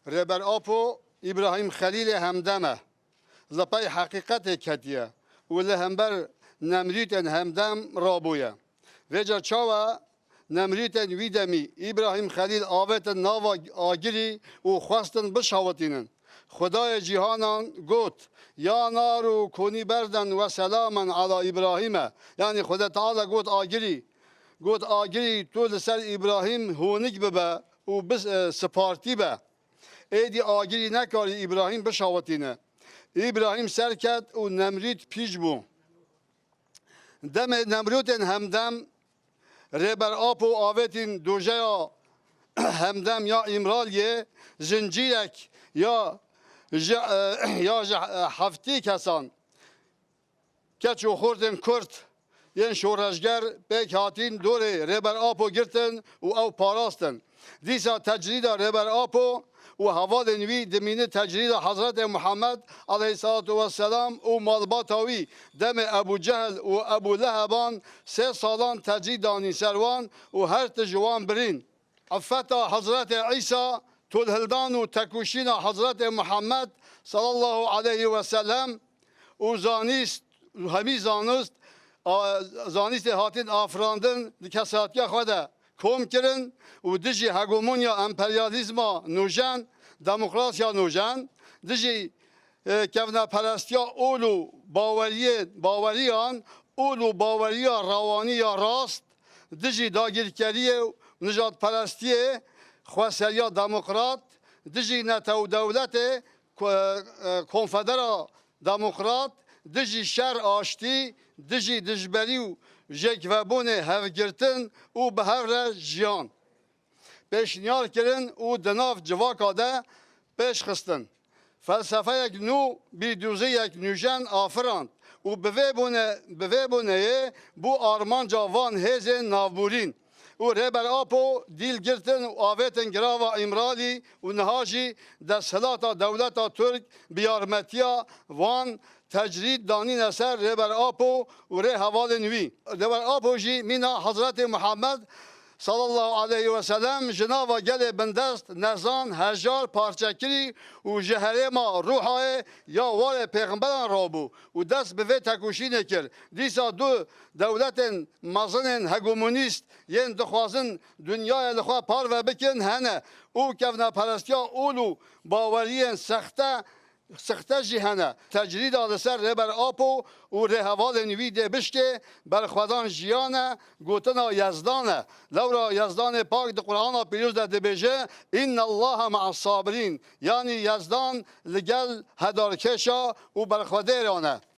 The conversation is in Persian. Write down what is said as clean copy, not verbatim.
ربر آپو إبراهيم خليل همدمه لپای حقیقت کتیه و لهمبر نمریتن همدم رابویه وجا چاوه نمریتن ویدمی ابراهیم خلیل آوت ناوا آگیری و خواستن بشاوتینن خدای جهانان گوت یا نارو کنی بردن و سلامن علی ابراهیم یعنی خدا تعالی گوت آگیری تو لسر ابراهیم هونیک ببه و بس سپارتی به ایدی آگیری نکاری ابراهیم بشاوتینه ابراهیم سر کرد و نمرید پیش بو دم نمرودن همدم ربر آب و آوتین دوژه همدم یا امرالیه زنجیرک یا هفتی کسان که چو خوردن کرد یه شورشگر بیک هاتین دوره ربر آب و گرتن و او پاراستن دیسا تجرید ربر آب و حوال نوی دمینه تجرید حضرت محمد علیه السلام و مالباتاوی دم ابو جهل و ابو لهبان 3 سالان تجرید دانی سروان و هر تجوان برین عفتا حضرت عیسی تلهلدان و تکوشین حضرت محمد صلی الله علیه و سلم و زانیست همی زانیست هاتین آفراندن کساتیا خوده کم کرن و دیجی هگمونیا امپریالیزما نوجن دموکراسیا نوجن دیجی کفنا پرستیا اولو باوریان اولو باوریا روانی یا راست دیجی داگیرکریه نجات پرستیه خواسریا دموکرات دیجی نتو دولت کنفدرا دموکرات دیجی شر آشتی دیجی دجبری و جک و بونه هفگرتن و به هر جیان پیشنیار کرن و دناف جواکا ده پیش خستن فلسفه یک نو بیدوزه یک نوژن آفراند و به بونه بو آرمان جاوان هزن نافبورین و ربر آپو دیل گرتن و آویتن گراوا امرالی و نهاجی در سلاتا دولتا ترک بیارمتیا وان تجرید دانی نسر ربر آپو و ره حوال نوی ربر آپو جی مینا حضرت محمد صلی الله علیه و سلم جناب گل بندست نزان هزار پارچکری و جهره ما روحای یا وار پیغمبران رابو و دست به تکوشی نکر دیسا دو دولت مزن هگمونیست ین دخوازن دنیای لخوا پار و بکن هنه او کفنا پرستیا اولو باورین سخته جهنه تجرید آل سر ربر آپو و رهوال نویده بشکه بر خودان جیانه گوتنا یزدانه لورا یزدان پاک ده قرآن پیروز ده بجه این الله مع الصابرین یعنی یزدان لگل هدارکشا و بر خوده رانه